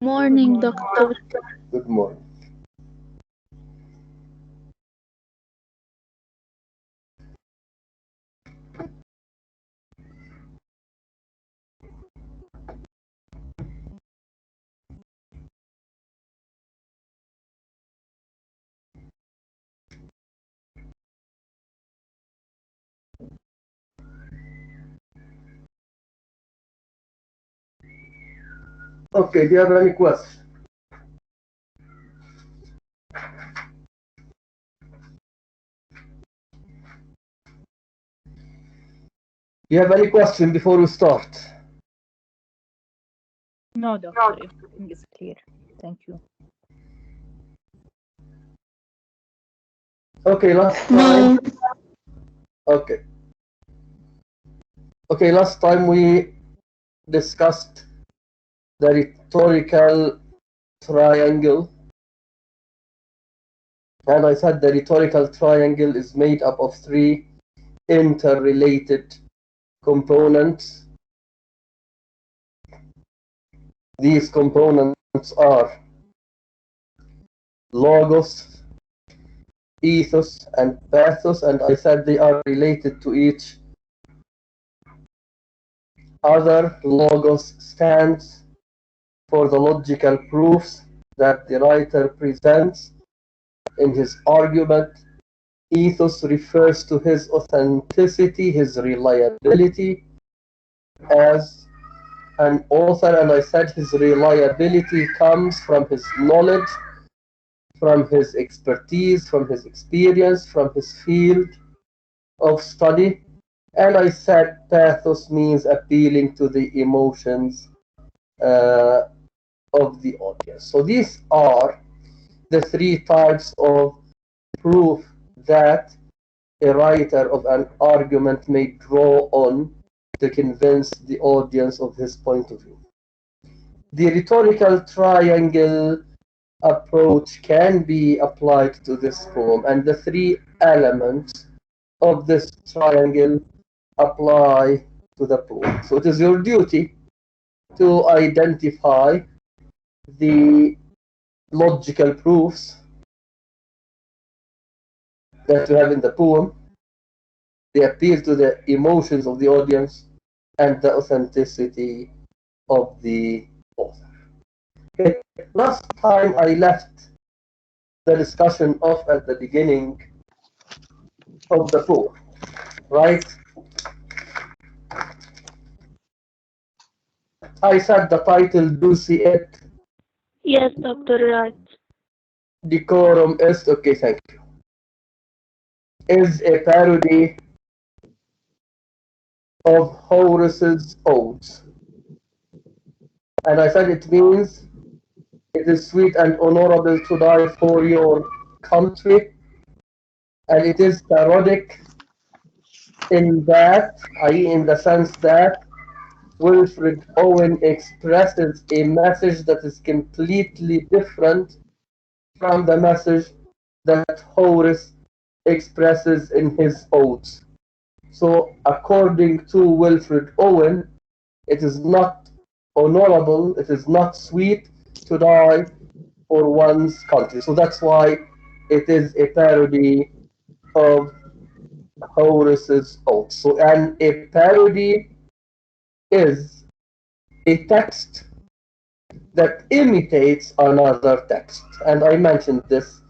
Morning, doctor. Good morning. Okay, do you have any questions? Do you have any question before we start? No, doctor, everything is clear. Thank you. Okay, last time. Okay. Okay, last time we discussed the rhetorical triangle. And I said the rhetorical triangle is made up of three interrelated components. These components are logos, ethos, and pathos, and I said they are related to each other. Logos stands for the logical proofs that the writer presents in his argument. Ethos refers to his authenticity, his reliability as an author, and I said his reliability comes from his knowledge, from his expertise, from his experience, from his field of study. And I said pathos means appealing to the emotions of the audience. So these are the three types of proof that a writer of an argument may draw on to convince the audience of his point of view. The rhetorical triangle approach can be applied to this poem, and the three elements of this triangle apply to the poem. So it is your duty to identify the logical proofs that you have in the poem, the appeal to the emotions of the audience, and the authenticity of the author. Okay. Last time I left the discussion off at the beginning of the poem, right? I said the title, do see it, Yes, doctor, right. decorum est, okay, thank you, is a parody of Horace's Odes. And I said it means it is sweet and honorable to die for your country, and it is parodic in that, i.e., in the sense that Wilfred Owen expresses a message that is completely different from the message that Horace expresses in his odes. So, according to Wilfred Owen, it is not honorable, it is not sweet to die for one's country. So that's why it is a parody of Horace's odes. So, and a parody is a text that imitates another text. And I mentioned this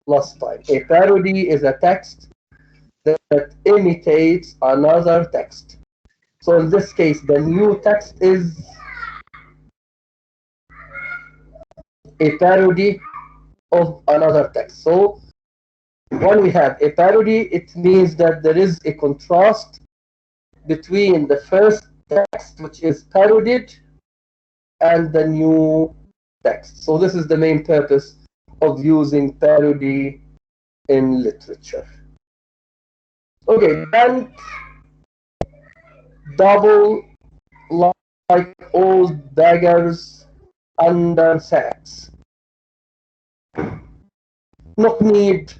last time. A parody is a text that imitates another text. So in this case, the new text is a parody of another text. So when we have a parody, it means that there is a contrast between the first text, which is parodied, and the new text. So this is the main purpose of using parody in literature. Okay, then double like old daggers under sacks. Knock-kneed,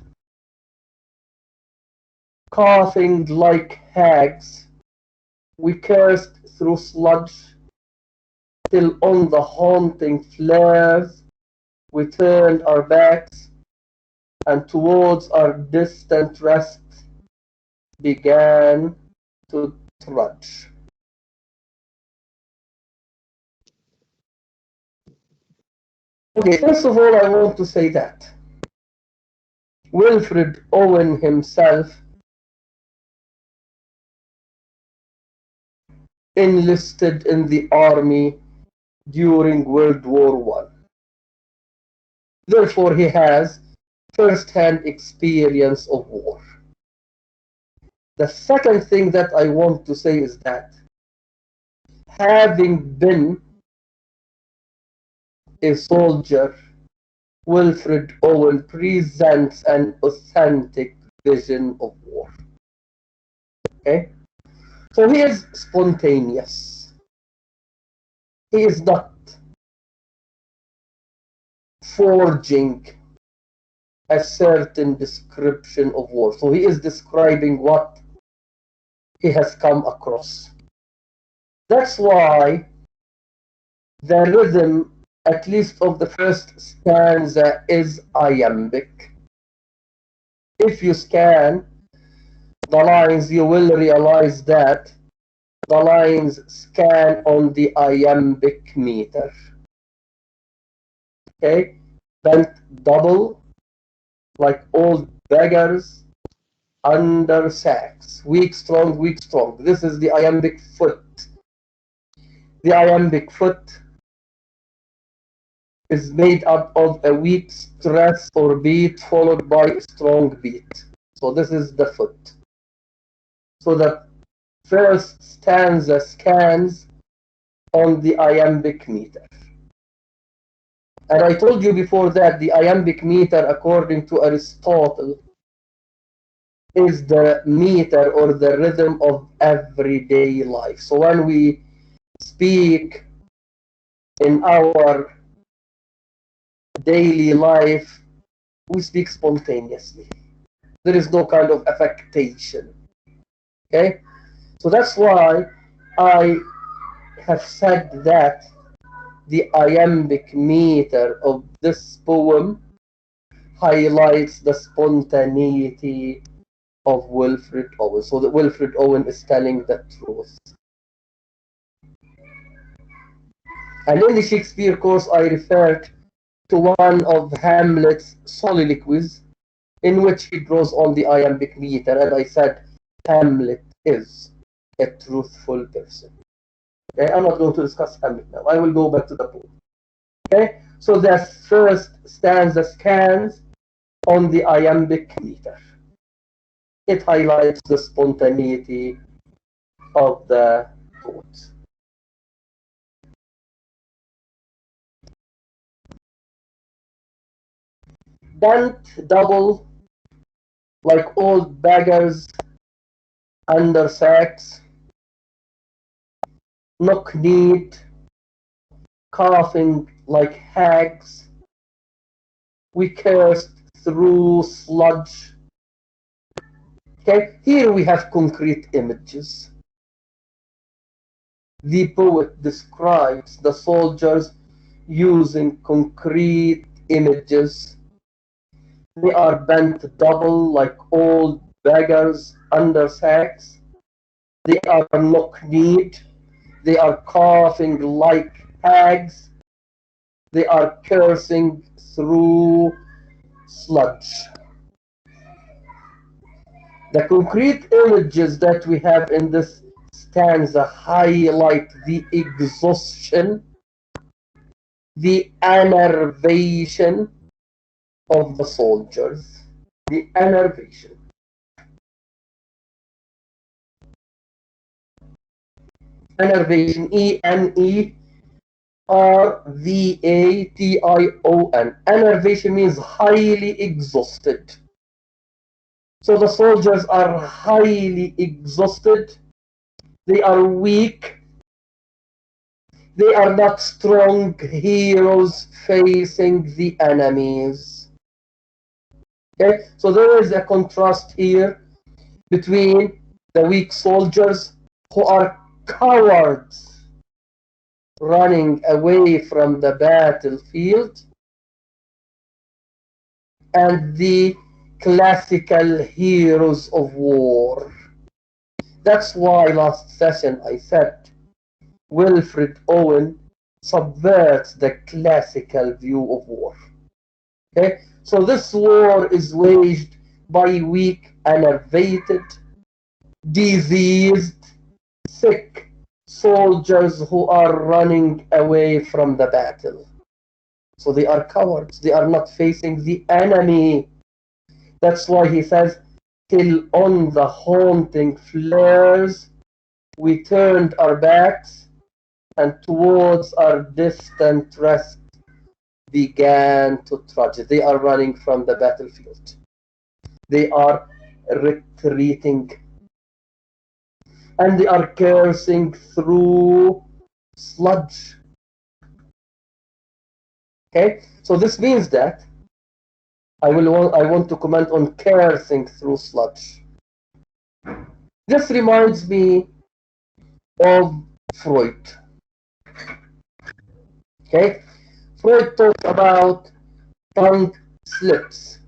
coughing like hags, we cursed through sludge till on the haunting flares we turned our backs, and towards our distant rest began to trudge. Okay, first of all, I want to say that Wilfred Owen himself enlisted in the army during World War I. Therefore, he has first-hand experience of war. The second thing that I want to say is that having been a soldier, Wilfred Owen presents an authentic vision of war. Okay? So he is spontaneous. He is not forging a certain description of war. So he is describing what he has come across. That's why the rhythm, at least of the first stanza, is iambic. If you scan the lines, you will realize that the lines scan on the iambic meter. Okay? Bent double, like old beggars, under sacks. Weak, strong, weak, strong. This is the iambic foot. The iambic foot is made up of a weak stress or beat followed by a strong beat. So this is the foot. So the first stanza scans on the iambic meter. And I told you before that the iambic meter, according to Aristotle, is the meter or the rhythm of everyday life. So when we speak in our daily life, we speak spontaneously. There is no kind of affectation. Okay? So that's why I have said that the iambic meter of this poem highlights the spontaneity of Wilfred Owen. So that Wilfred Owen is telling the truth. And in the Shakespeare course, I referred to one of Hamlet's soliloquies in which he draws on the iambic meter, and I said Hamlet is a truthful person. Okay, I'm not going to discuss Hamlet now. I will go back to the poem. Okay, so the first stanza scans on the iambic meter. It highlights the spontaneity of the thought. Bent double, like old beggars under sacks, knock-kneed, coughing like hags, we cursed through sludge. Okay, here we have concrete images. The poet describes the soldiers using concrete images. They are bent double like old beggars under sacks. They are knock-kneed. They are coughing like hags. They are cursing through sludge. The concrete images that we have in this stanza highlight the exhaustion, the enervation of the soldiers. The enervation. Enervation, E-N-E-R-V-A-T-I-O-N. Enervation means highly exhausted. So the soldiers are highly exhausted. They are weak. They are not strong heroes facing the enemies. Okay? So there is a contrast here between the weak soldiers who are cowards running away from the battlefield, and the classical heroes of war. That's why last session I said Wilfred Owen subverts the classical view of war. Okay? So this war is waged by weak, enervated, diseased, sick soldiers who are running away from the battle. So they are cowards. They are not facing the enemy. That's why he says, till on the haunting flares we turned our backs, and towards our distant rest began to trudge. They are running from the battlefield. They are retreating. And they are cursing through sludge. Okay, so this means that I want to comment on cursing through sludge. This reminds me of Freud. Okay, Freud talks about tongue slips.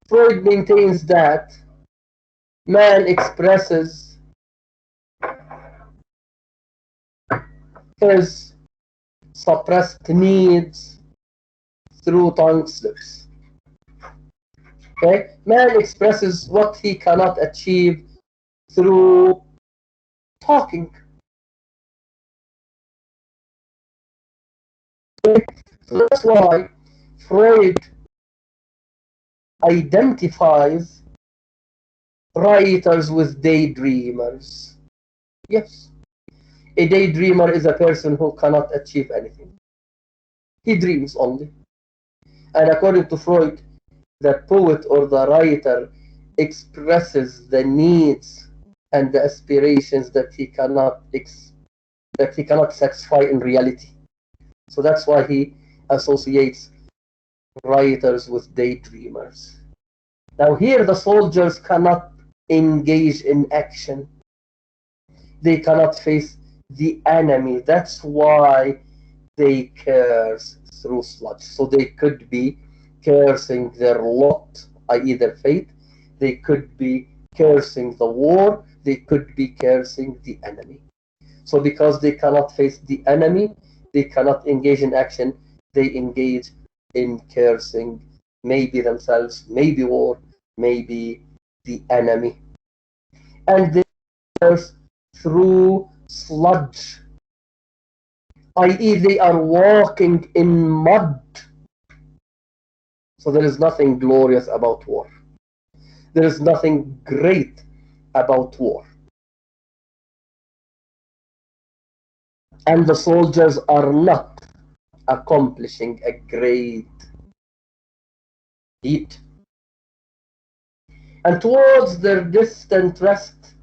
Freud maintains that man expresses his suppressed needs through tongue slips. Okay? Man expresses what he cannot achieve through talking. Okay? So that's why Freud identifies writers with daydreamers. Yes. A daydreamer is a person who cannot achieve anything. He dreams only. And according to Freud, the poet or the writer expresses the needs and the aspirations that he cannot satisfy in reality. So that's why he associates writers with daydreamers. Now here the soldiers cannot engage in action. They cannot face the enemy. That's why they curse through sludge. So they could be cursing their lot, i.e. their fate. They could be cursing the war. They could be cursing the enemy. So because they cannot face the enemy, they cannot engage in action, they engage in cursing maybe themselves, maybe war, maybe the enemy. And they curse through sludge, i.e. they are walking in mud. So there is nothing glorious about war. There is nothing great about war. And the soldiers are not accomplishing a great deed. And towards their distant rest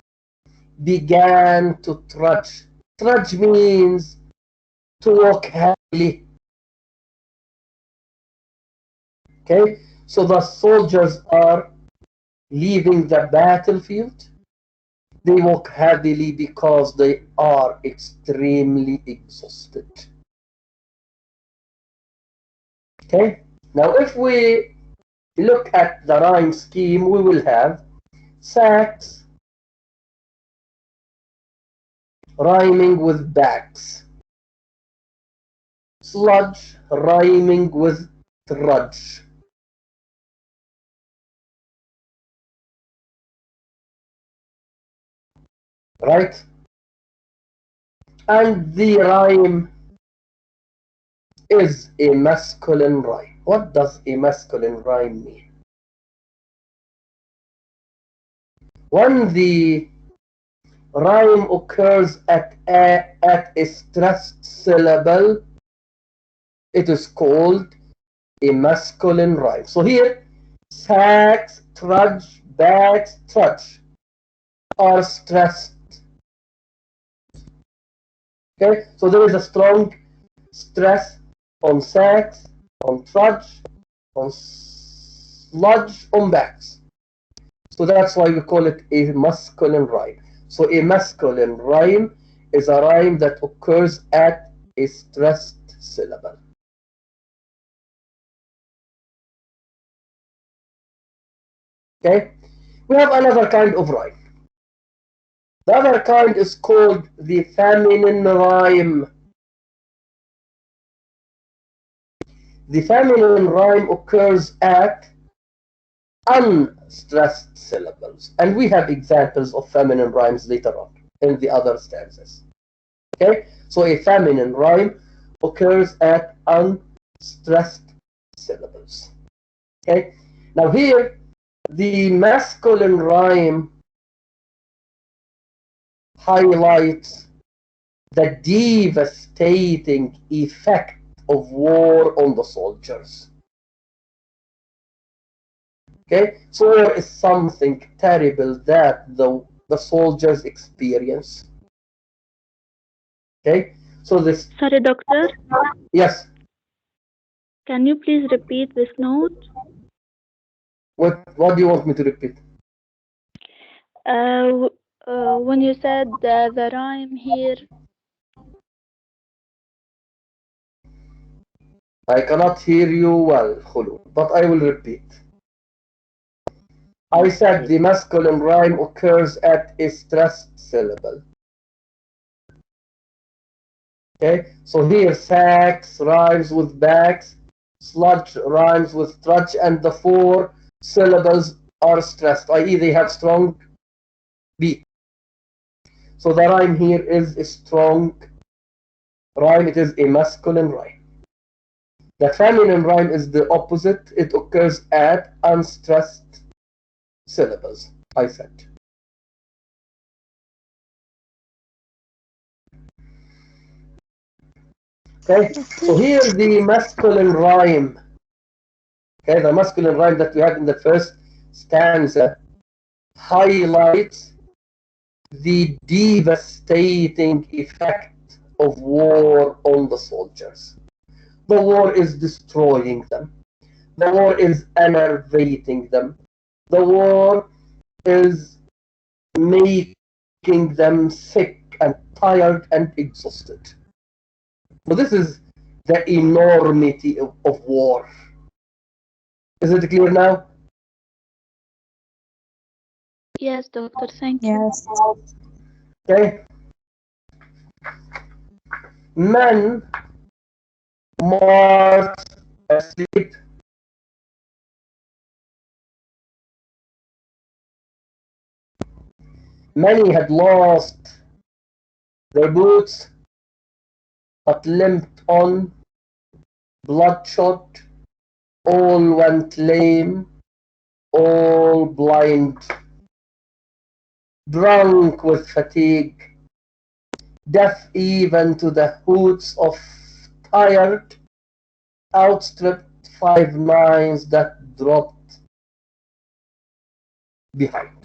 began to trudge. Trudge means to walk heavily. Okay, so the soldiers are leaving the battlefield. They walk heavily because they are extremely exhausted. Okay, now if we look at the rhyme scheme, we will have sacks rhyming with backs, sludge rhyming with trudge. Right? And the rhyme is a masculine rhyme. What does a masculine rhyme mean? When the rhyme occurs at a stressed syllable, it is called a masculine rhyme. So here, sacks, trudge, backs, trudge are stressed. Okay, so there is a strong stress on sacks, on trudge, on sludge, on backs. So that's why we call it a masculine rhyme. So a masculine rhyme is a rhyme that occurs at a stressed syllable. Okay? We have another kind of rhyme. The other kind is called the feminine rhyme. The feminine rhyme occurs at unstressed syllables. And we have examples of feminine rhymes later on in the other stanzas. Okay? So a feminine rhyme occurs at unstressed syllables. Okay? Now here, the masculine rhyme highlights the devastating effect of war on the soldiers. Okay, so war is something terrible that the soldiers experience. Okay, so this. Sorry, doctor. Yes. Can you please repeat this note? What do you want me to repeat? When you said the rhyme here. I cannot hear you well, Khulu, but I will repeat. I said the masculine rhyme occurs at a stressed syllable. Okay, so here sax rhymes with backs, sludge rhymes with trudge, and the four syllables are stressed, i.e. they have strong beat. So the rhyme here is a strong rhyme, it is a masculine rhyme. The feminine rhyme is the opposite, it occurs at unstressed syllables, I said. Okay, so here the masculine rhyme, okay, the masculine rhyme that we had in the first stanza highlights the devastating effect of war on the soldiers. The war is destroying them. The war is enervating them. The war is making them sick and tired and exhausted. So this is the enormity of war. Is it clear now? Yes, doctor, thank you. Yes. Okay. Men marched asleep. Many had lost their boots, but limped on, bloodshot, all went lame, all blind, drunk with fatigue, deaf even to the hoots of tired, outstripped 5 nines that dropped behind.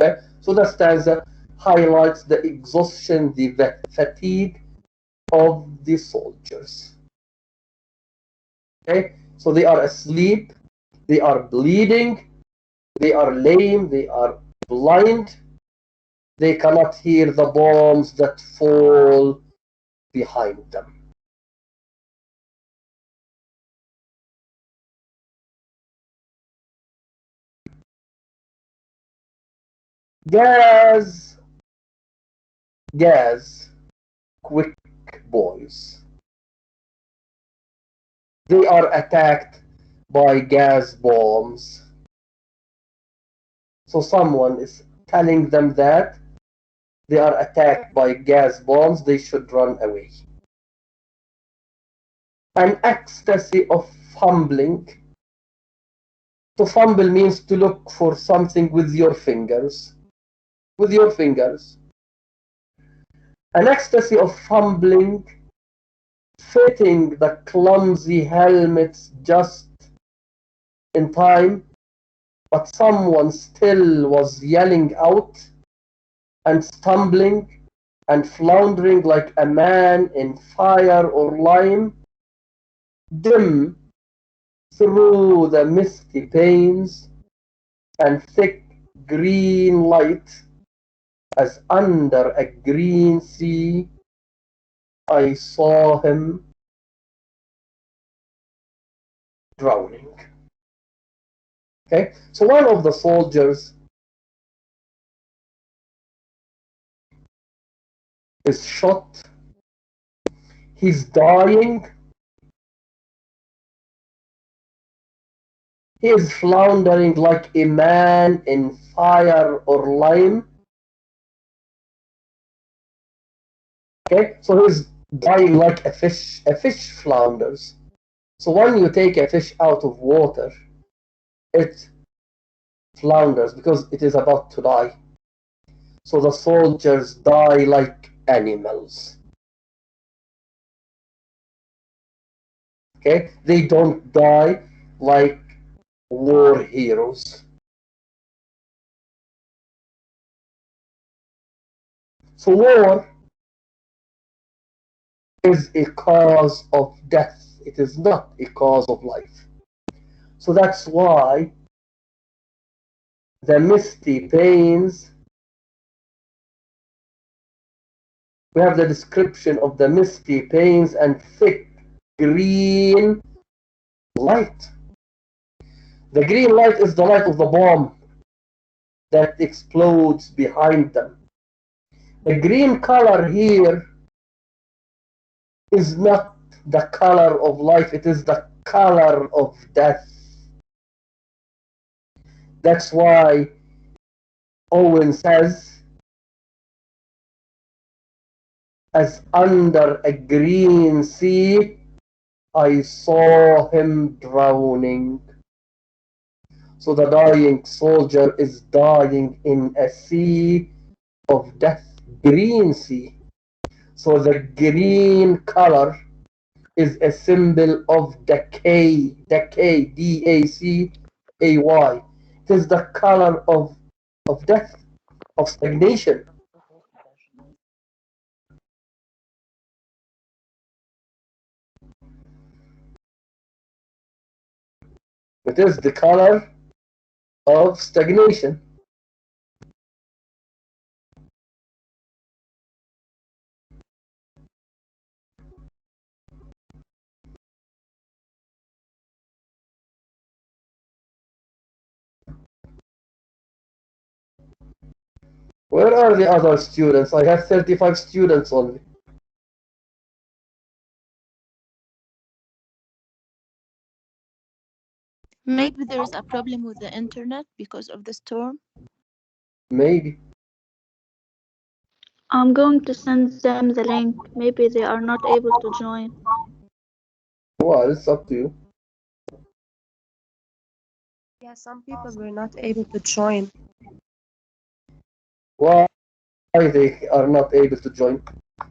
Okay? So the stanza highlights the exhaustion, the fatigue of the soldiers. Okay? So they are asleep, they are bleeding, they are lame, they are blind, they cannot hear the bombs that fall behind them. Gas, quick boys. They are attacked by gas bombs. So someone is telling them that they are attacked by gas bombs, they should run away. An ecstasy of fumbling. To fumble means to look for something with your fingers. With your fingers. An ecstasy of fumbling, fitting the clumsy helmets just in time, but someone still was yelling out and stumbling and floundering like a man in fire or lime, dim through the misty panes and thick green light, as under a green sea I saw him drowning. Okay, so one of the soldiers is shot, he's dying, he is floundering like a man in fire or lime. Okay, so he's dying like a fish. A fish flounders. So when you take a fish out of water, it flounders because it is about to die. So the soldiers die like animals. Okay, they don't die like war heroes. So war is a cause of death. It is not a cause of life. So that's why the misty pains, we have the description of the misty pains and thick green light. The green light is the light of the bomb that explodes behind them. The green color here is not the color of life, it is the color of death. That's why Owen says, as under a green sea, I saw him drowning. So the dying soldier is dying in a sea of death, green sea. So the green color is a symbol of decay, D-A-C-A-Y. It is the color of death, of stagnation. It is the color of stagnation. Where are the other students? I have 35 students only. Maybe there is a problem with the internet because of the storm. Maybe. I'm going to send them the link. Maybe they are not able to join. Well, it's up to you. Yeah, some people were not able to join. Why they are not able to join?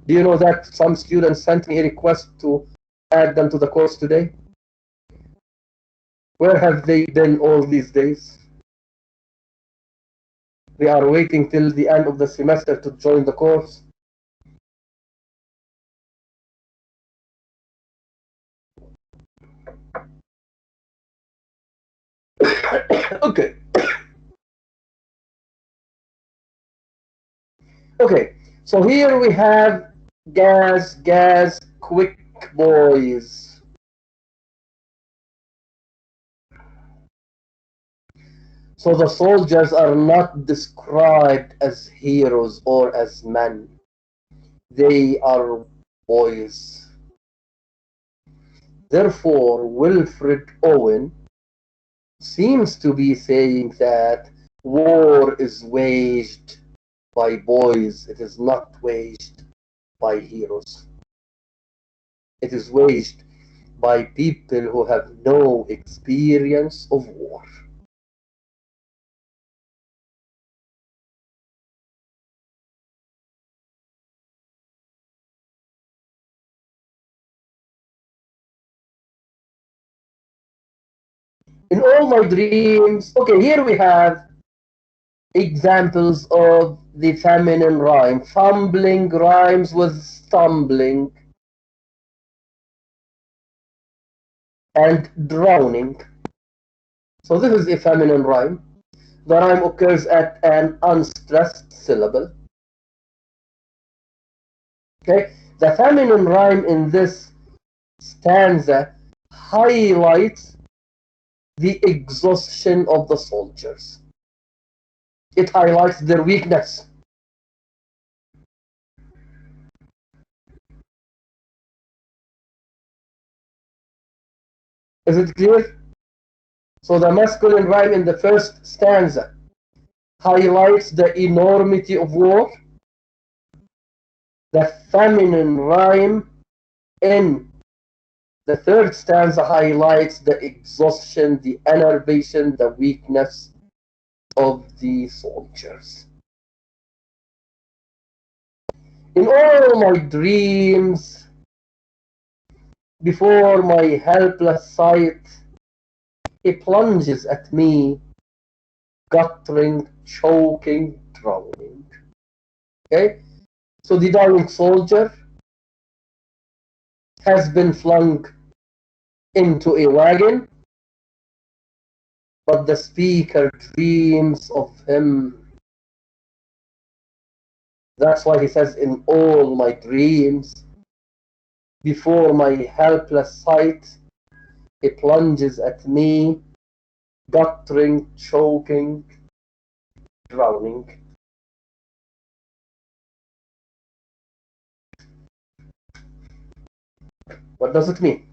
Do you know that some students sent me a request to add them to the course today? Where have they been all these days? They are waiting till the end of the semester to join the course. Okay. Okay, so here we have gas, quick boys. So the soldiers are not described as heroes or as men. They are boys. Therefore, Wilfred Owen seems to be saying that war is waged by boys. It is not waged by heroes. It is waged by people who have no experience of war. In all my dreams, okay, here we have examples of the feminine rhyme. Fumbling rhymes with stumbling and drowning. So this is a feminine rhyme. The rhyme occurs at an unstressed syllable. Okay, the feminine rhyme in this stanza highlights the exhaustion of the soldiers. It highlights their weakness. Is it clear? So the masculine rhyme in the first stanza highlights the enormity of war. The feminine rhyme in the third stanza highlights the exhaustion, the enervation, the weakness of the soldiers. In all my dreams, before my helpless sight, he plunges at me, guttering, choking, drowning. Okay? So the dying soldier has been flung into a wagon, but the speaker dreams of him. That's why he says, in all my dreams, before my helpless sight, he plunges at me, guttering, choking, drowning. What does it mean?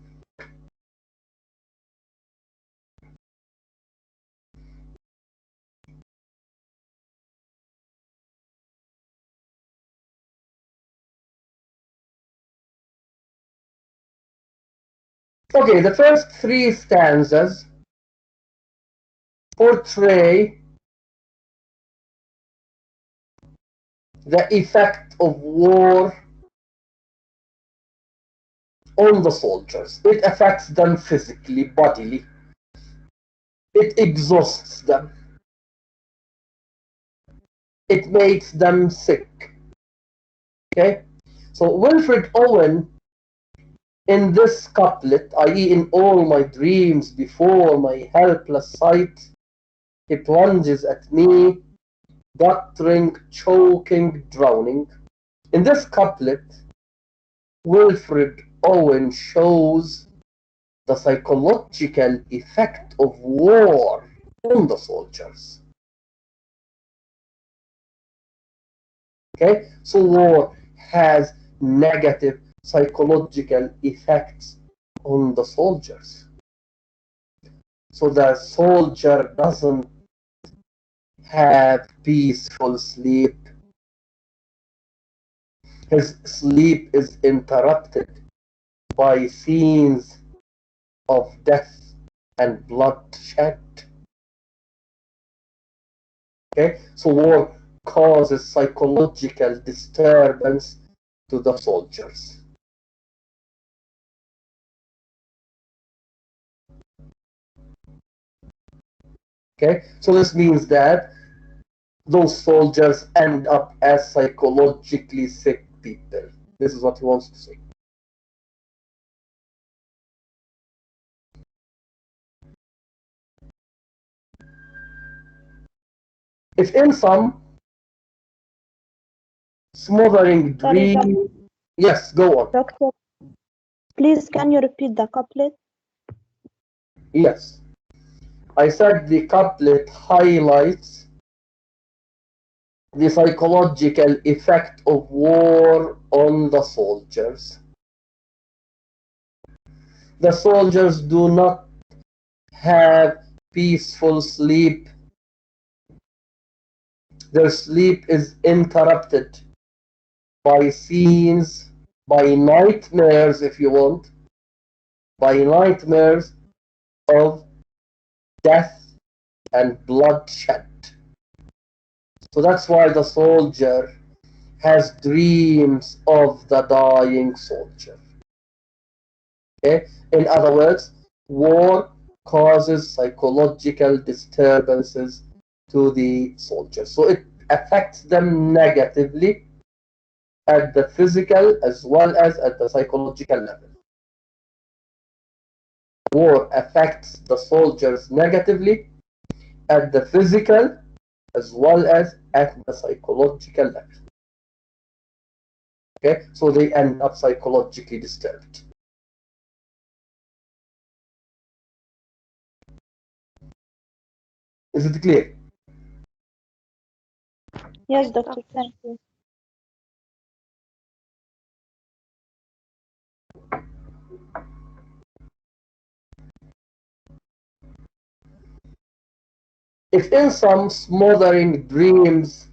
Okay, the first three stanzas portray the effect of war on the soldiers. It affects them physically, bodily. It exhausts them. It makes them sick. Okay? So Wilfred Owen, in this couplet, i.e. in all my dreams before my helpless sight, he plunges at me, guttering, choking, drowning. In this couplet, Wilfred Owen shows the psychological effect of war on the soldiers. Okay, so war has negative psychological effects on the soldiers. So the soldier doesn't have peaceful sleep. His sleep is interrupted by scenes of death and bloodshed. Okay, so war causes psychological disturbance to the soldiers. Okay, so this means that those soldiers end up as psychologically sick people. This is what he wants to say. If in some smothering Sorry, dream, yes, go on. Doctor, please can you repeat the couplet? Yes, I said the couplet highlights the psychological effect of war on the soldiers. The soldiers do not have peaceful sleep. Their sleep is interrupted by scenes, by nightmares, if you want, by nightmares of death and bloodshed. So that's why the soldier has dreams of the dying soldier. Okay? In other words, war causes psychological disturbances to the soldiers. So it affects them negatively at the physical as well as at the psychological level. War affects the soldiers negatively at the physical as well as at the psychological level. Okay, so they end up psychologically disturbed. Is it clear? Yes, doctor, thank you. If in some smothering dreams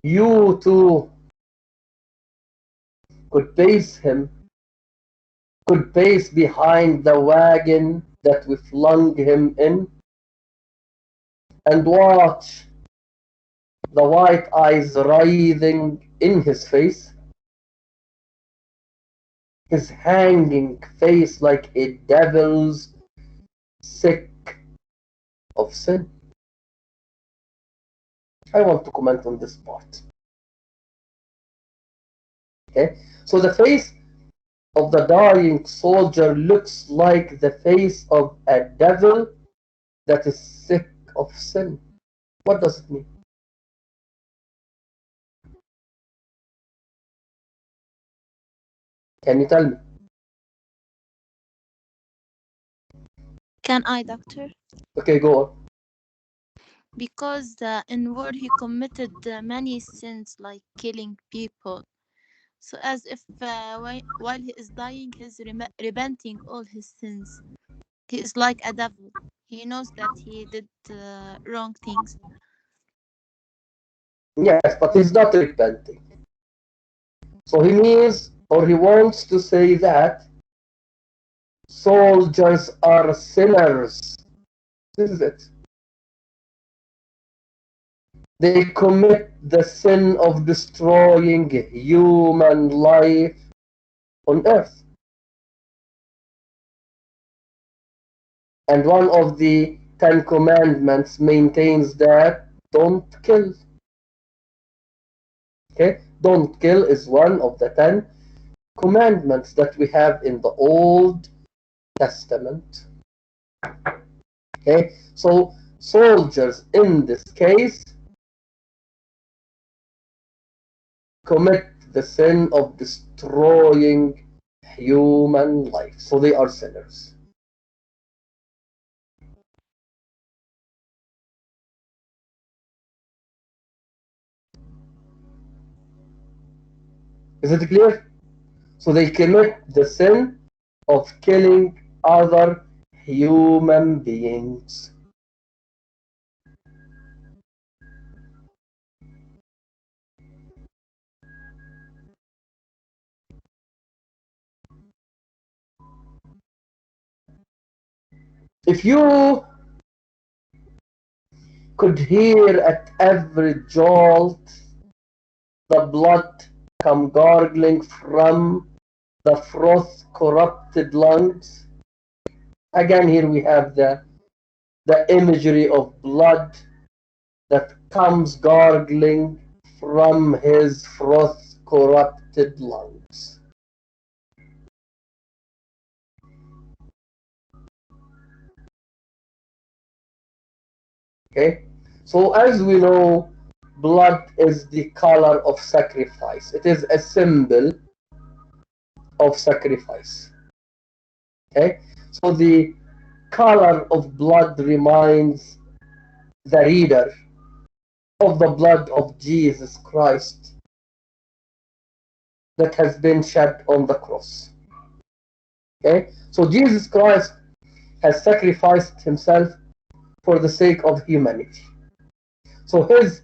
you too could pace behind the wagon that we flung him in, and watch the white eyes writhing in his face, his hanging face like a devil's sick of sin. I want to comment on this part. Okay, so the face of the dying soldier looks like the face of a devil that is sick of sin. What does it mean? Can you tell me? Can I, doctor? Okay, go on. Because in war he committed many sins like killing people. So as if while he is dying, he's repenting all his sins. He is like a devil. He knows that he did wrong things. Yes, but he's not repenting. So he means, or he wants to say that soldiers are sinners. This is it. They commit the sin of destroying human life on earth. And one of the 10 commandments maintains that don't kill. Okay? Don't kill is one of the 10 commandments that we have in the Old Testament. Okay? So soldiers in this case commit the sin of destroying human life. So they are sinners. Is it clear? So they commit the sin of killing other human beings. If you could hear at every jolt the blood come gargling from the froth corrupted lungs, again here we have the imagery of blood that comes gargling from his froth corrupted lungs. Okay, so as we know, blood is the color of sacrifice. It is a symbol of sacrifice. Okay, so the color of blood reminds the reader of the blood of Jesus Christ that has been shed on the cross. Okay, so Jesus Christ has sacrificed himself for the sake of humanity. So his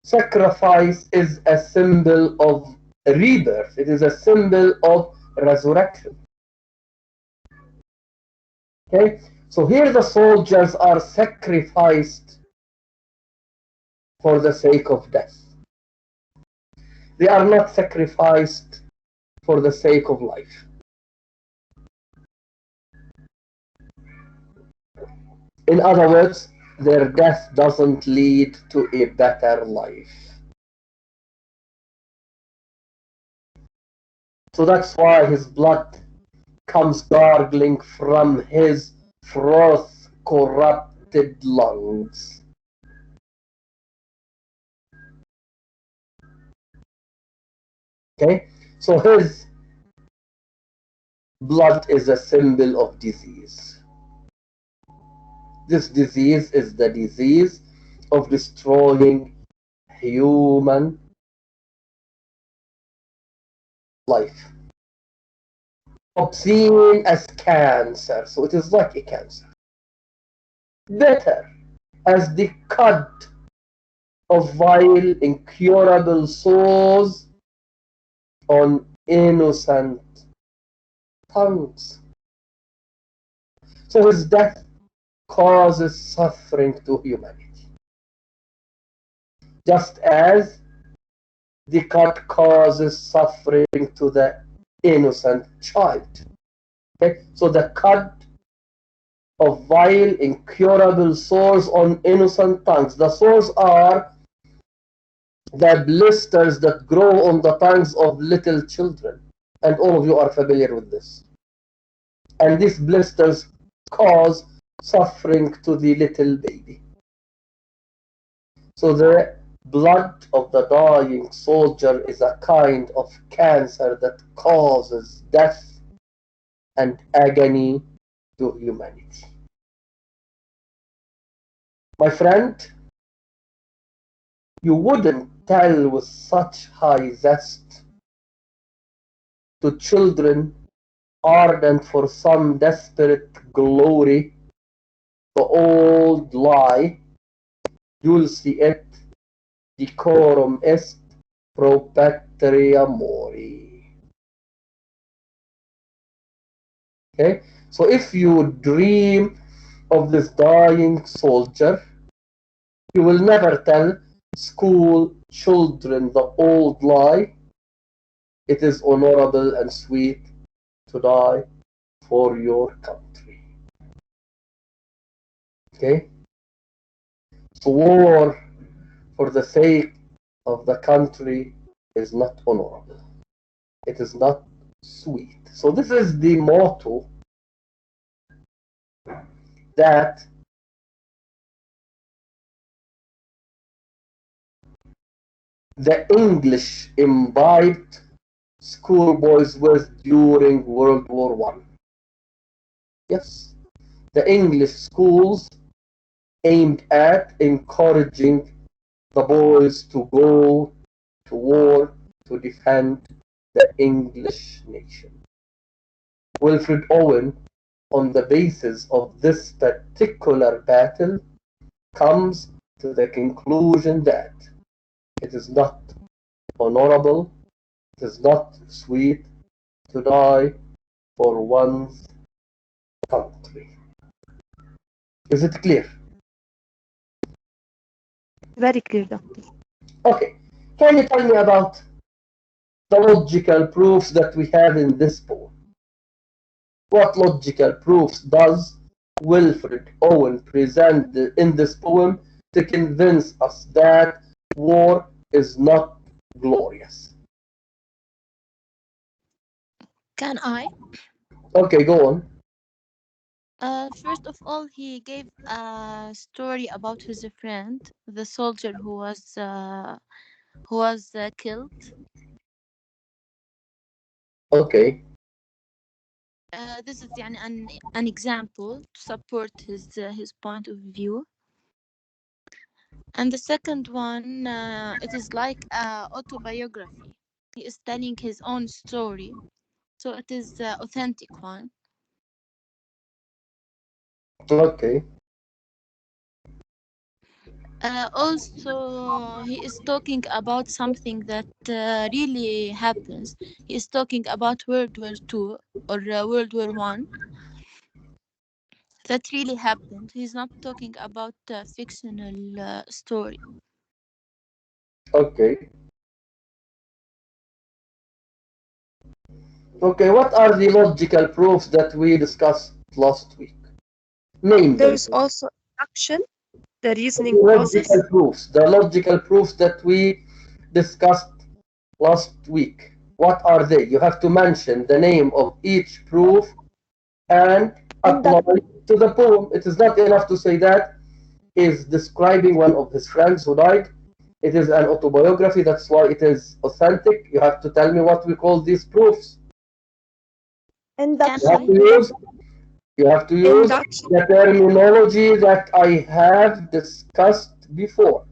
sacrifice is a symbol of rebirth. It is a symbol of resurrection. Okay, so here the soldiers are sacrificed for the sake of death. They are not sacrificed for the sake of life. In other words, their death doesn't lead to a better life. So that's why his blood comes gargling from his froth corrupted lungs. Okay, so his blood is a symbol of disease. This disease is the disease of destroying human life, obscene as cancer, so it is like a cancer. Bitter as the cud of vile, incurable sores on innocent tongues. So his death causes suffering to humanity, just as the cud causes suffering to the innocent child. Okay? So the cud of vile, incurable sores on innocent tongues. The sores are the blisters that grow on the tongues of little children. And all of you are familiar with this. And these blisters cause suffering to the little baby. So the blood of the dying soldier is a kind of cancer that causes death and agony to humanity. My friend, you wouldn't tell with such high zest to children ardent for some desperate glory the old lie, dulci et decorum est pro patria mori. Okay, so if you dream of this dying soldier, you will never tell school children the old lie. It is honorable and sweet to die for your country. Okay? So war for the sake of the country is not honorable. It is not sweet. So this is the motto that the English imbibed schoolboys with during World War I. Yes, the English schools aimed at encouraging the boys to go to war to defend the English nation. Wilfred Owen, on the basis of this particular battle, comes to the conclusion that it is not honorable, it is not sweet to die for one's country. Is it clear? Very clear, Doctor. Okay. Can you tell me about the logical proofs that we have in this poem? What logical proofs does Wilfred Owen present in this poem to convince us that war is not glorious? Can I? Okay, go on. First of all, he gave a story about his friend, the soldier who was killed. Okay. This is يعني an example to support his point of view. And the second one, it is like autobiography. He is telling his own story, so it is the authentic one. Okay. Also, he is talking about something that really happens. He is talking about World War II or World War One. That really happened. He's not talking about a fictional story. Okay. Okay, what are the logical proofs that we discussed last week? Name them. There's also action, the reasoning The process. logical proofs that we discussed last week. What are they? You have to mention the name of each proof and apply to the poem. It is not enough to say that he is describing one of his friends who died. It is an autobiography, that's why it is authentic. You have to tell me what we call these proofs. Induction. You have to use Induction. the terminology that I have discussed before.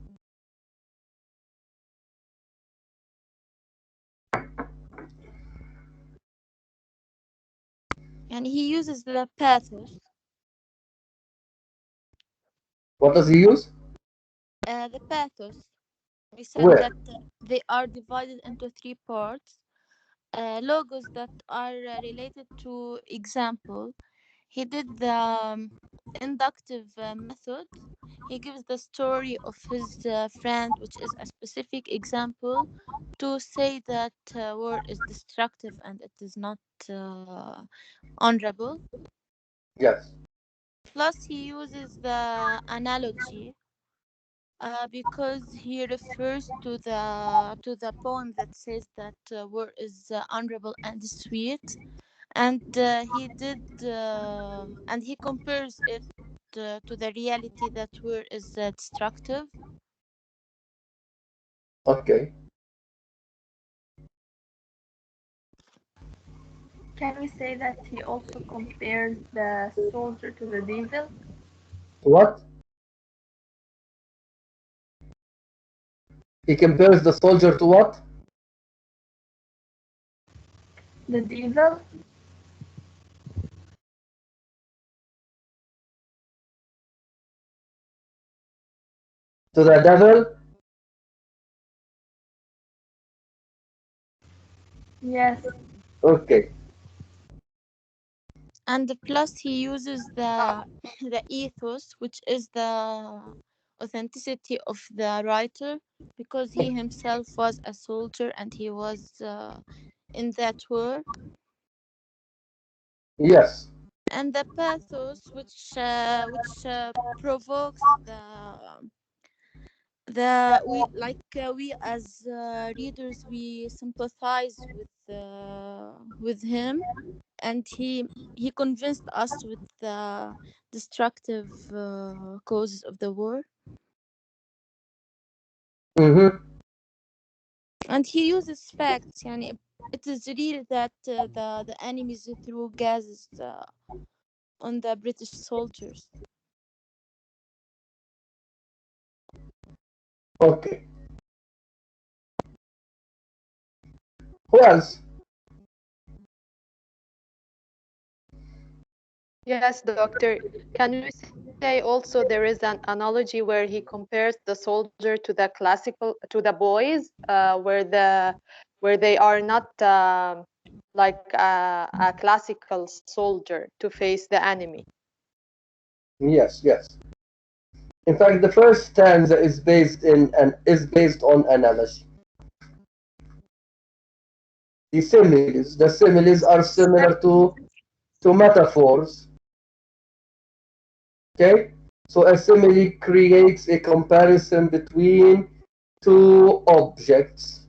And he uses the pathos. What does he use? The pathos. We said Where? that they are divided into three parts. Logos that are related to example. He did the inductive method. He gives the story of his friend, which is a specific example, to say that war is destructive and it is not honorable. Yes. Plus, he uses the analogy because he refers to the poem that says that war is honorable and sweet, and he compares it to the reality that war is destructive. Okay. Can we say that he also compared the soldier to the devil? What? He compares the soldier to what? The devil? To the devil? Yes. Okay. And plus he uses the ethos, which is the authenticity of the writer, because he himself was a soldier and he was in that war. Yes. And the pathos, which provokes the we as readers, we sympathize with him, and he convinced us with the destructive causes of the war. Mm-hmm. And he uses facts. Yani, it is real that the enemies threw gases on the British soldiers. Okay. Who else? Yes, doctor. Can we say also there is an analogy where he compares the soldier to the boys, where they are not like a classical soldier to face the enemy. Yes, yes. In fact, the first stanza is based on analogy. The similes are similar to metaphors. Okay? So a simile creates a comparison between two objects.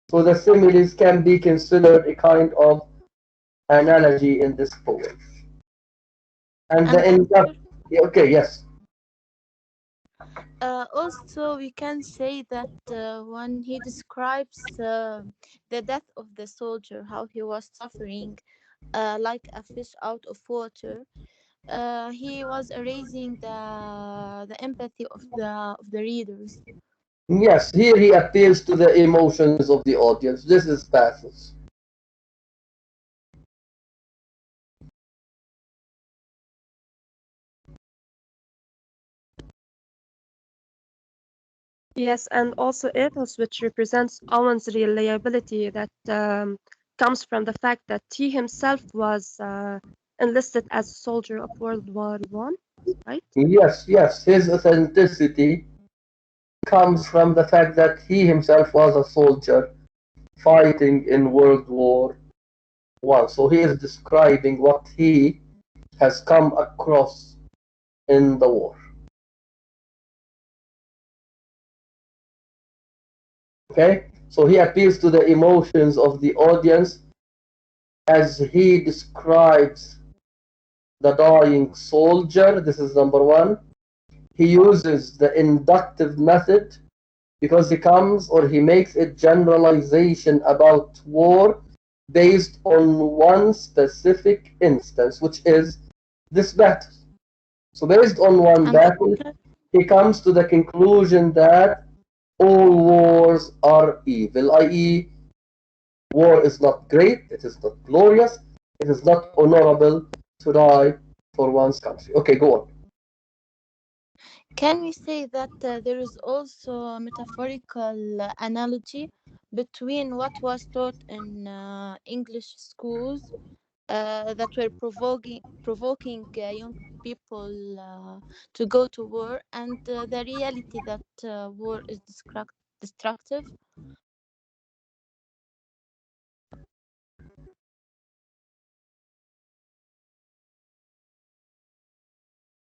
So the similes can be considered a kind of analogy in this poem. And the okay, yes. Also, we can say that when he describes the death of the soldier, how he was suffering like a fish out of water, he was erasing the empathy of the readers. Yes, here he appeals to the emotions of the audience. This is pathos. Yes, and also ethos, which represents Owen's reliability that comes from the fact that he himself was enlisted as a soldier of World War One, right? Yes, yes, his authenticity comes from the fact that he himself was a soldier fighting in World War One. So he is describing what he has come across in the war. Okay? So he appeals to the emotions of the audience as he describes the dying soldier. This is number one. He uses the inductive method because he comes or he makes a generalization about war based on one specific instance, which is this battle. So based on one battle, he comes to the conclusion that all wars are evil, i.e., war is not great, it is not glorious, it is not honorable to die for one's country. Okay, go on. Can we say that there is also a metaphorical analogy between what was taught in English schools that were provoking young people to go to war, and the reality that war is destructive?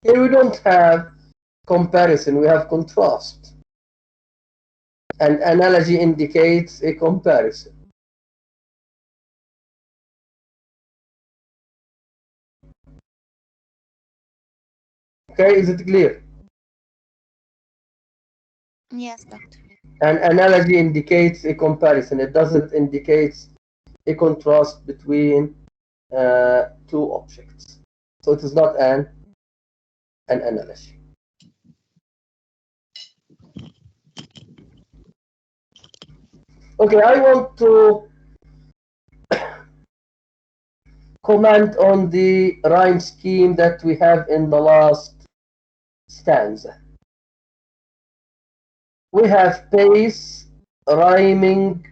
Here we don't have comparison, we have contrast. And analogy indicates a comparison. Okay, is it clear? Yes, doctor. An analogy indicates a comparison. It doesn't indicate a contrast between two objects. So it is not an analogy. Okay, I want to comment on the rhyme scheme that we have in the last stanza. We have pace rhyming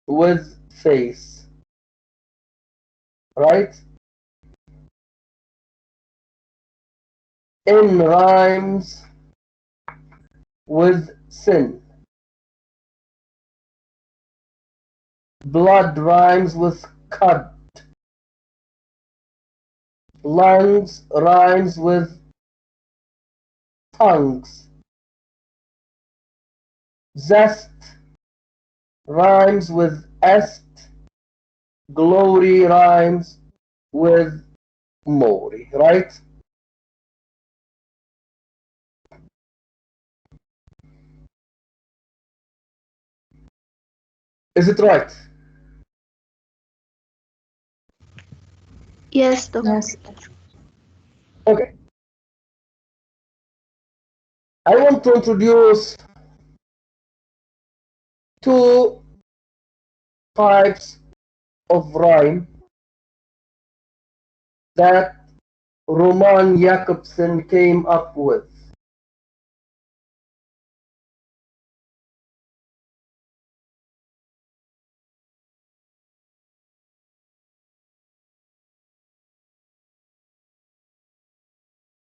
with face, right? In rhymes with sin. Blood rhymes with cud. Lungs rhymes with tongues. Zest rhymes with est. Glory rhymes with mori, right? Is it right? Yes, Doctor. Yes. Okay. I want to introduce two types of rhyme that Roman Jakobson came up with.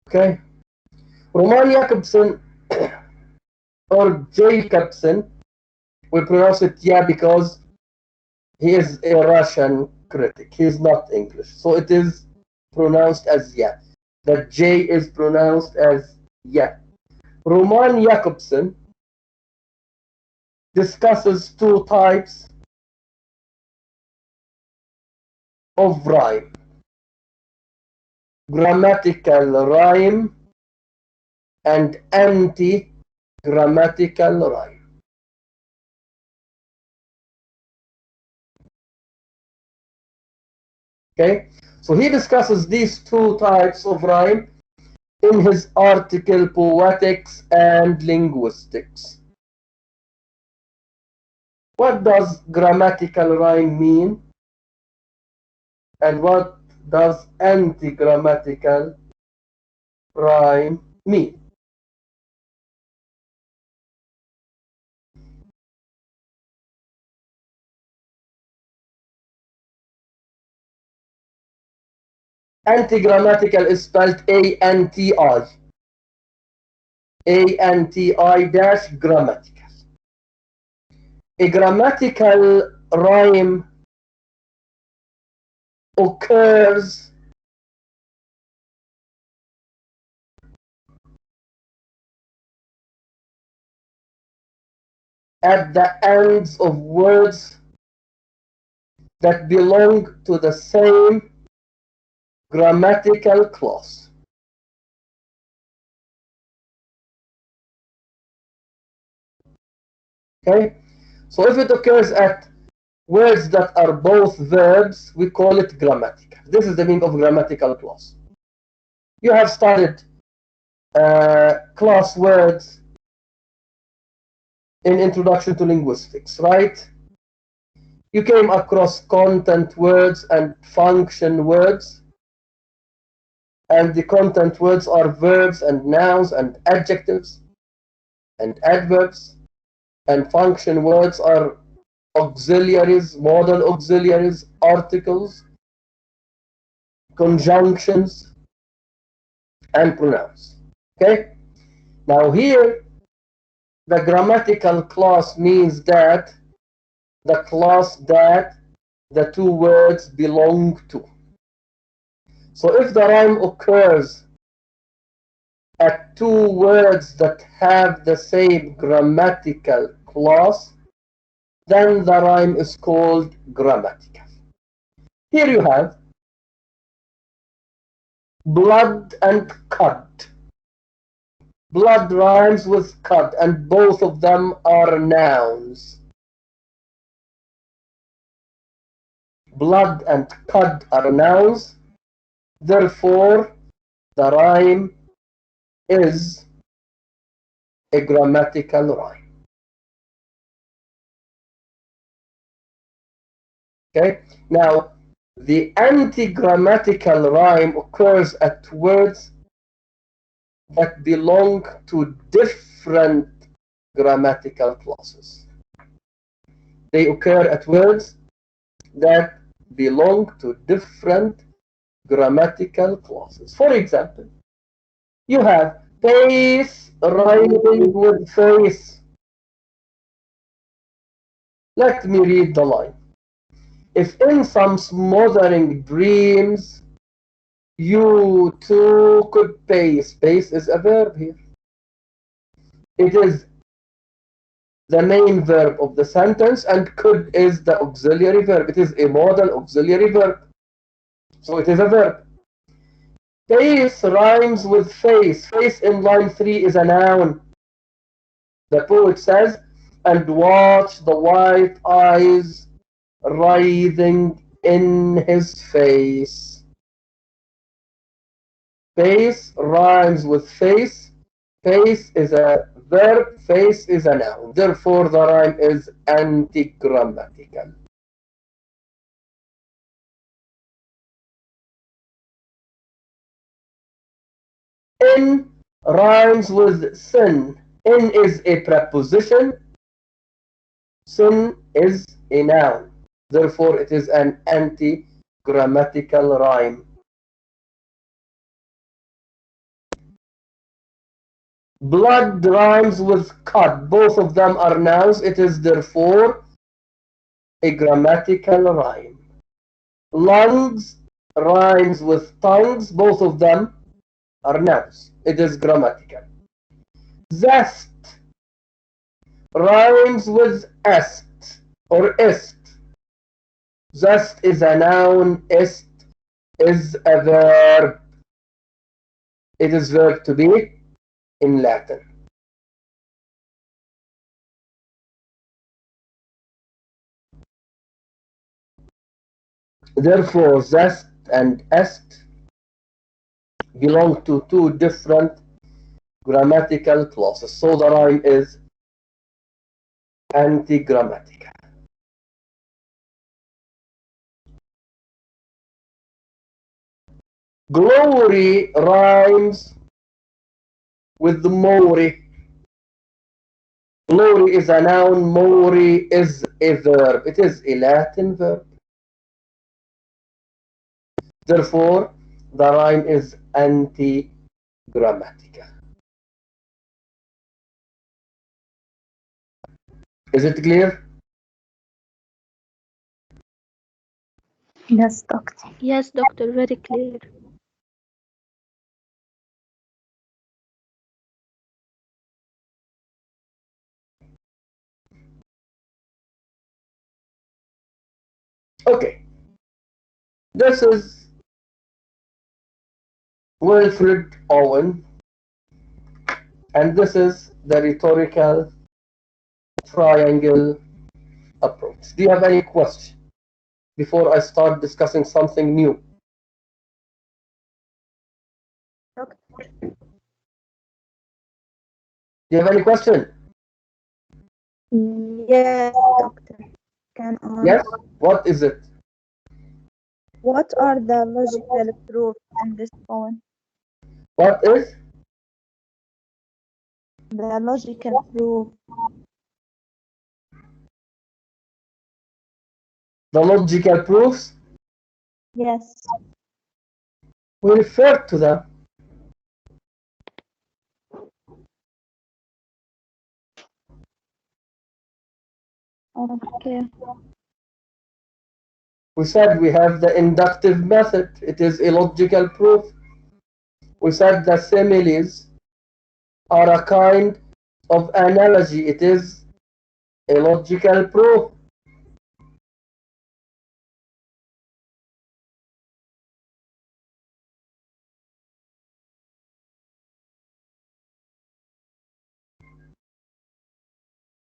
Okay? Roman Jakobson or Jacobson, we pronounce it yeah because he is a Russian critic. He is not English. So it is pronounced as yeah. The J is pronounced as yeah. Roman Jakobson discusses two types of rhyme. Grammatical rhyme and anti-grammatical rhyme. Okay, so he discusses these two types of rhyme in his article Poetics and Linguistics. What does grammatical rhyme mean? And what does anti-grammatical rhyme mean? Anti-grammatical is spelled A-N-T-I. A-N-T-I dash grammatical. A grammatical rhyme occurs at the ends of words that belong to the same grammatical class. Okay? So if it occurs at words that are both verbs, we call it grammatical. This is the meaning of grammatical clause. You have studied class words in Introduction to Linguistics, right? You came across content words and function words. And the content words are verbs and nouns and adjectives and adverbs. And function words are auxiliaries, modal auxiliaries, articles, conjunctions, and pronouns. Okay? Now here, the grammatical class means that the class that the two words belong to. So if the rhyme occurs at two words that have the same grammatical class, then the rhyme is called grammatical. Here you have blood and cud. Blood rhymes with cud, and both of them are nouns. Blood and cud are nouns. Therefore, the rhyme is a grammatical rhyme. Okay? Now, the anti-grammatical rhyme occurs at words that belong to different grammatical clauses. They occur at words that belong to different grammatical clauses. For example, you have face rhyming with face. Let me read the line. If in some smothering dreams you too could pace. Pace is a verb here. It is the main verb of the sentence, and could is the auxiliary verb. It is a modal auxiliary verb. So it is a verb. Pace rhymes with face. Face in line 3 is a noun. The poet says, and watch the white eyes writhing in his face. Face rhymes with face. Face is a verb. Face is a noun. Therefore, the rhyme is anti-grammatical. In rhymes with sin. In is a preposition. Sin is a noun. Therefore, it is an anti-grammatical rhyme. Blood rhymes with cud. Both of them are nouns. It is therefore a grammatical rhyme. Lungs rhymes with tongues. Both of them are nouns. It is grammatical. Zest rhymes with est or est. Zest is a noun. Est is a verb. It is verb to be in Latin. Therefore, zest and est belong to two different grammatical clauses. So the rhyme is anti-grammatical. Glory rhymes with the mori. Glory is a noun. Mori is a verb. It is a Latin verb. Therefore, the rhyme is anti-grammatical. Is it clear? Yes, doctor. Yes, doctor, very clear. Okay. This is Wilfred Owen, and this is the Rhetorical triangle approach. Do you have any question before I start discussing something new? Doctor. Do you have any question? Yes, doctor. Can I? Yes? What is it? What are the logical proofs in this poem? What is The logical proof. the logical proofs? Yes. We refer to them. Okay. We said we have the inductive method. It is a logical proof. We said the similes are a kind of analogy. It is a logical proof.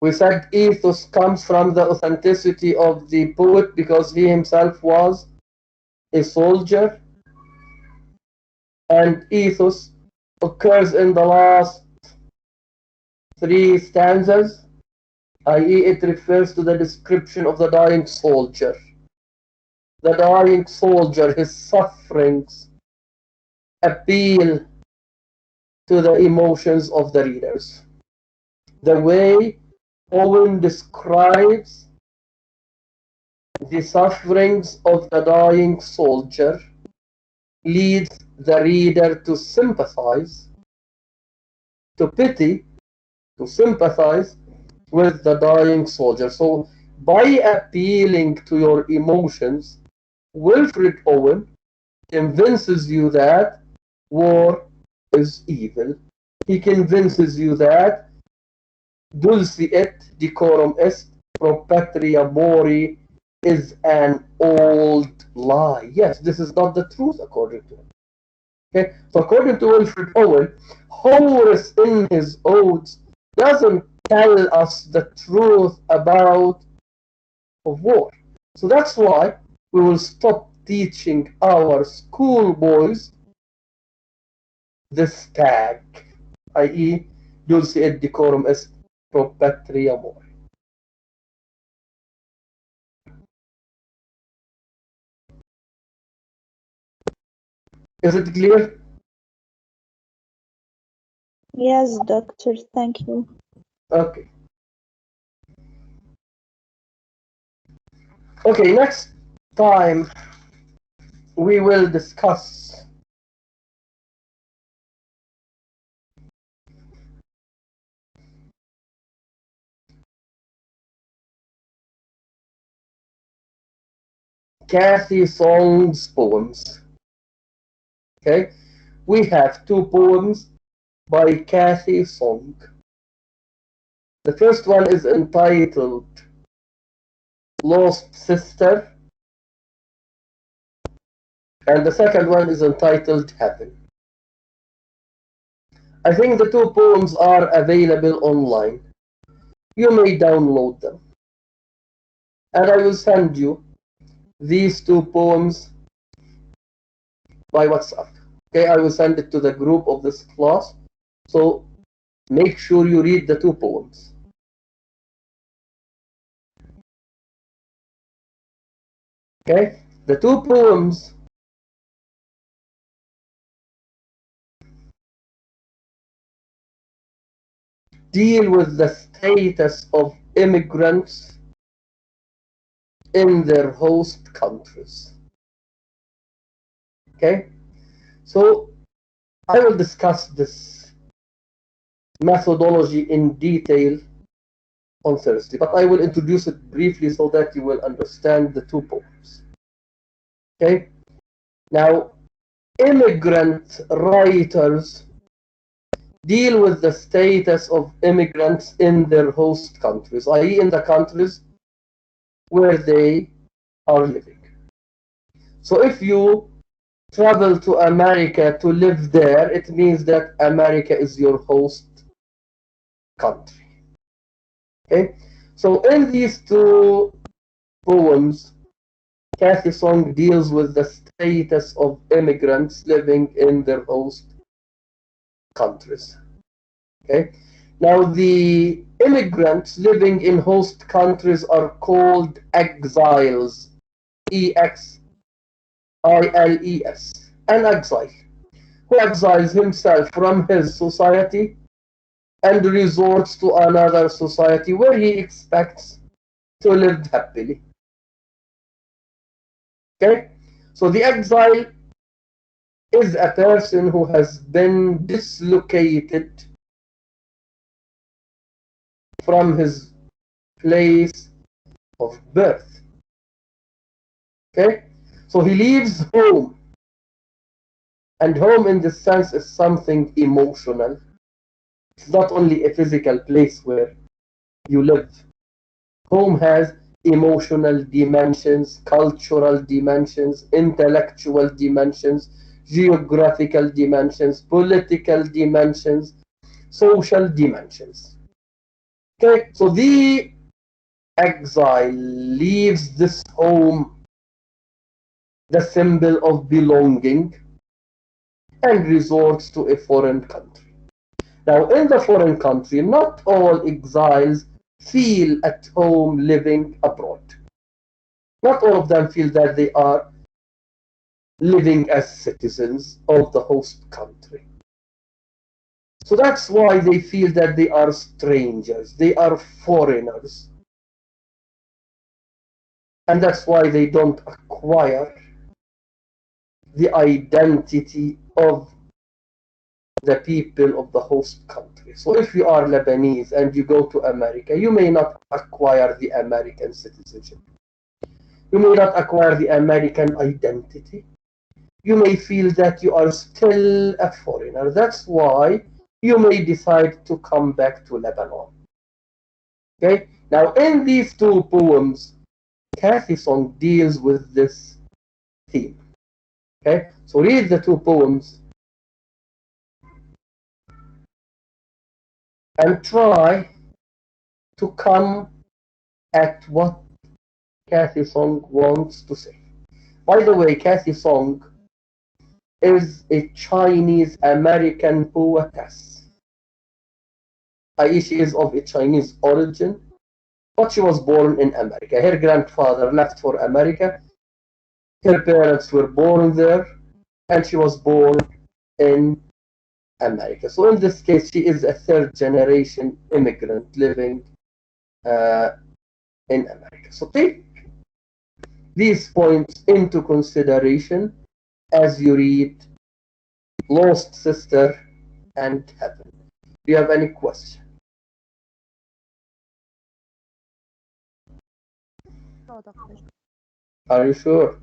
We said ethos comes from the authenticity of the poet because he himself was a soldier, and ethos occurs in the last 3 stanzas, i.e. it refers to the description of the dying soldier. The dying soldier, his sufferings appeal to the emotions of the readers. The way Owen describes the sufferings of the dying soldier leads the reader to sympathize, to pity, to sympathize with the dying soldier. So by appealing to your emotions, Wilfred Owen convinces you that war is evil. He convinces you that dulce et decorum est pro patria mori is an old lie. Yes, this is not the truth according to him. Okay, so according to Wilfred Owen, Horace in his odes doesn't tell us the truth about war. So that's why we will stop teaching our schoolboys this tag, i.e. dulce et decorum est pro patria mori. Is it clear? Yes, doctor. Thank you. Okay. Okay, next time we will discuss Cathy Song's poems. Okay, we have 2 poems by Cathy Song. The first one is entitled Lost Sister, and the second one is entitled Heaven. I think the 2 poems are available online. You may download them. And I will send you these 2 poems by WhatsApp. Okay, I will send it to the group of this class. So make sure you read the 2 poems. Okay, the 2 poems deal with the status of immigrants in their host countries. Okay, so I will discuss this methodology in detail on Thursday, but I will introduce it briefly so that you will understand the 2 poems. Okay, now immigrant writers deal with the status of immigrants in their host countries, i.e. in the countries where they are living. So if you travel to America to live there, it means that America is your host country. Okay? So in these two poems, Cathy Song deals with the status of immigrants living in their host countries. Okay. Now the immigrants living in host countries are called exiles. EXILES. An exile who exiles himself from his society and resorts to another society where he expects to live happily. Okay? So the exile is a person who has been dislocated from his place of birth. Okay? So he leaves home. And home in this sense is something emotional. It's not only a physical place where you live. Home has emotional dimensions, cultural dimensions, intellectual dimensions, geographical dimensions, political dimensions, social dimensions. Okay, so the exile leaves this home, the symbol of belonging, and resorts to a foreign country. Now, in the foreign country, not all exiles feel at home living abroad. Not all of them feel that they are living as citizens of the host country. So that's why they feel that they are strangers, they are foreigners. And that's why they don't acquire the identity of the people of the host country. So if you are Lebanese and you go to America, you may not acquire the American citizenship. You may not acquire the American identity. You may feel that you are still a foreigner. That's why you may decide to come back to Lebanon. Okay? Now, in these two poems, Cathy Song deals with this theme. Okay? So read the two poems and try to come at what Cathy Song wants to say. By the way, Cathy Song is a Chinese American poetess. She is of a Chinese origin, but she was born in America. Her grandfather left for America. Her parents were born there, and she was born in America. So in this case, she is a third generation immigrant living in America. So take these points into consideration as you read Lost Sister and Heaven. Do you have any question? No, doctor. Are you sure?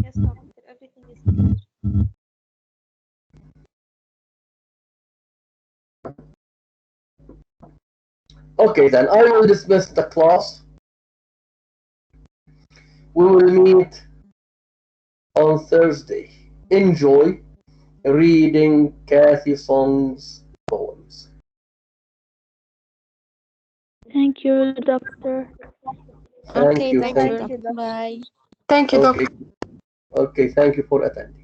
Yes, doctor. Everything is clear. Okay, then I will dismiss the class. We will meet on Thursday. Enjoy reading Cathy Song's poems. Thank you, doctor. Thank Okay, you. thank Thank you. Thank you, doctor. Bye. Thank you, Okay. Doctor. Okay, thank you for attending.